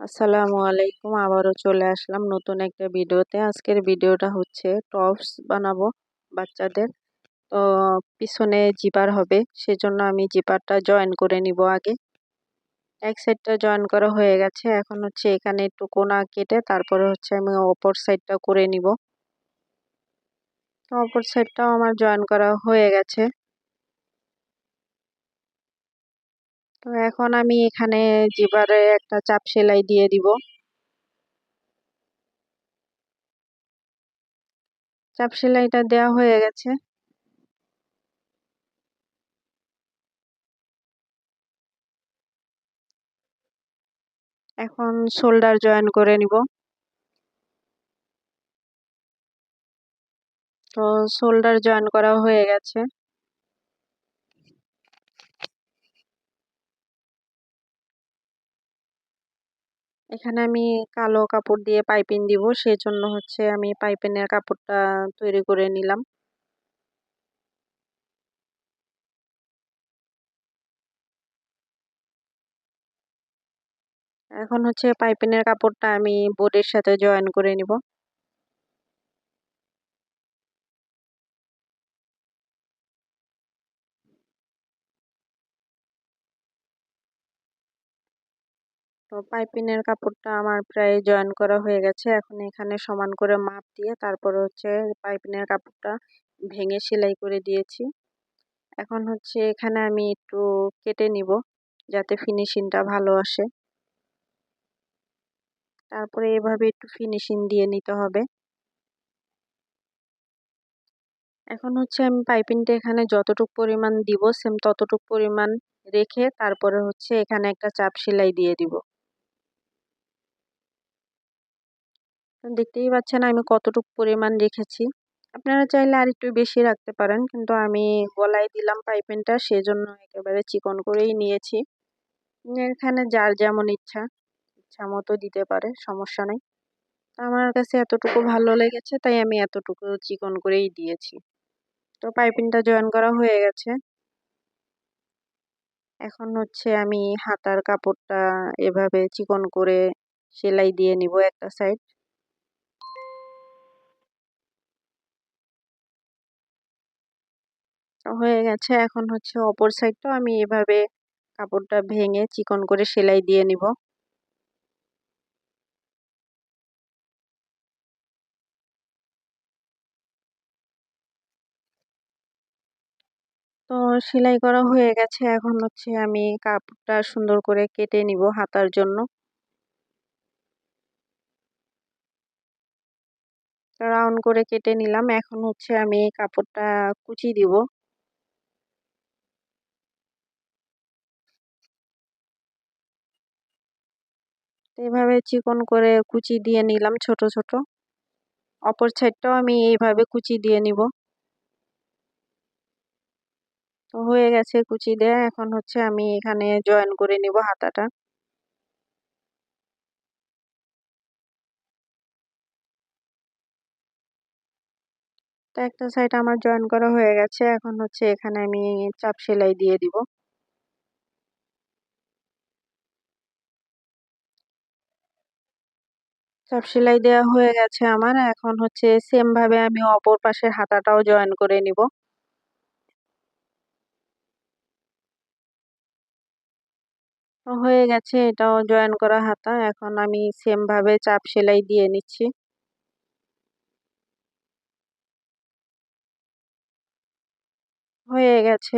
আসসালামু আলাইকুম, আবারও চলে আসলাম নতুন একটা ভিডিওতে। আজকের ভিডিওটা হচ্ছে টপস বানাবো বাচ্চাদের। তো পিছনে জিপার হবে, সেজন্য আমি জিপারটা জয়েন করে নিব আগে। এক সাইডটা জয়েন করা হয়ে গেছে, এখন হচ্ছে এখানে একটু কোনা কেটে তারপরে হচ্ছে আমি অপর সাইডটা করে নিব। তো অপর সাইডটাও আমার জয়েন করা হয়ে গেছে। তো এখন আমি এখানে জিপারে একটা চাপ সেলাই দিয়ে দিব। চাপ সেলাইটা দেওয়া হয়ে গেছে। এখন শোল্ডার জয়েন করে নিব। তো শোল্ডার জয়েন করা হয়ে গেছে। এখানে আমি কালো কাপড় দিয়ে পাইপিং দিব, সেজন্য হচ্ছে আমি পাইপিংয়ের কাপড়টা তৈরি করে নিলাম। এখন হচ্ছে পাইপিংয়ের কাপড়টা আমি বোর্ডের সাথে জয়েন করে নিব। তো পাইপিংয়ের কাপড়টা আমার প্রায় জয়েন করা হয়ে গেছে। এখন এখানে সমান করে মাপ দিয়ে তারপর হচ্ছে পাইপিংয়ের কাপড়টা ভেঙে সেলাই করে দিয়েছি। এখন হচ্ছে এখানে আমি একটু কেটে নিব যাতে ফিনিশিংটা ভালো আসে। তারপরে এভাবে একটু ফিনিশিং দিয়ে নিতে হবে। এখন হচ্ছে আমি পাইপিংটা এখানে যতটুকু পরিমাণ দিব সেম ততটুকু পরিমাণ রেখে তারপরে হচ্ছে এখানে একটা চাপ সেলাই দিয়ে দিব। দেখতেই পাচ্ছেন আমি কতটুকু পরিমাণ রেখেছি। আপনারা চাইলে আর একটু বেশি রাখতে পারেন, কিন্তু আমি গলায় দিলাম পাইপিংটা, সেজন্য একেবারে চিকন করেই নিয়েছি। এখানে যার যেমন ইচ্ছা ইচ্ছা মতো দিতে পারে, সমস্যা নেই। আমার কাছে এতটুকু ভালো লেগেছে তাই আমি এতটুকু চিকন করেই দিয়েছি। তো পাইপিংটা জয়েন করা হয়ে গেছে। এখন হচ্ছে আমি হাতার কাপড়টা এভাবে চিকন করে সেলাই দিয়ে নিব একটা সাইড। হয়ে গেছে। এখন হচ্ছে অপর সাইডটাও আমি এভাবে কাপড়টা ভেঙে চিকন করে সেলাই দিয়ে নিব। তো সেলাই করা হয়ে গেছে। এখন হচ্ছে আমি কাপড়টা সুন্দর করে কেটে নিব হাতার জন্য। রাউন্ড করে কেটে নিলাম। এখন হচ্ছে আমি এই কাপড়টা কুচি দিব। তো এভাবে চিকন করে কুচি দিয়ে নিলাম ছোট ছোট। অপর সাইডটাও আমি এইভাবে কুচি দিয়ে নিব। তো হয়ে গেছে কুচি দেয়া। এখন হচ্ছে আমি এখানে জয়েন করে নিব হাতাটা। তো একটা সাইড আমার জয়েন করা হয়ে গেছে। এখন হচ্ছে এখানে আমি চাপ সেলাই দিয়ে দিব। চাপ সেলাই দেওয়া হয়ে গেছে আমার। এখন হচ্ছে সেম ভাবে আমি অপর পাশের হাতাটাও জয়েন করে নিব। তো হয়ে গেছে, এটাও জয়েন করা হাতা। এখন আমি সেম ভাবে চাপ সেলাই দিয়ে নিচ্ছি। হয়ে গেছে।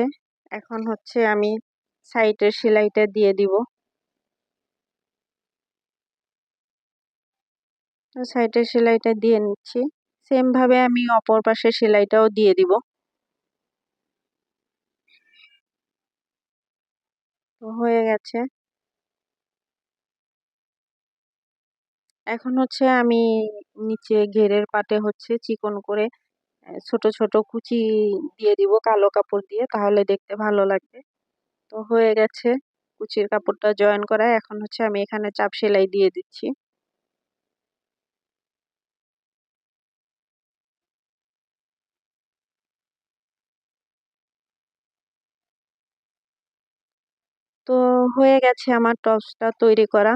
এখন হচ্ছে আমি সাইডের সেলাইটা দিয়ে দিব। তো সাইডের সেলাইটা দিয়ে নিচ্ছি। সেম ভাবে আমি অপর পাশের সেলাইটাও দিয়ে দিব। তো হয়ে গেছে। এখন হচ্ছে আমি নিচে ঘেরের পাটে হচ্ছে চিকন করে ছোট ছোট কুচি দিয়ে দিব কালো কাপড় দিয়ে, তাহলে দেখতে ভালো লাগবে। তো হয়ে গেছে কুচির কাপড়টা জয়েন করা। এখন হচ্ছে আমি এখানে চাপ সেলাই দিয়ে দিচ্ছি। তো হয়ে গেছে আমার টপসটা তৈরি করা।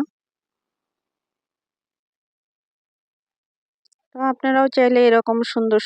তো আপনারাও চাইলে এরকম সুন্দর সুন্দর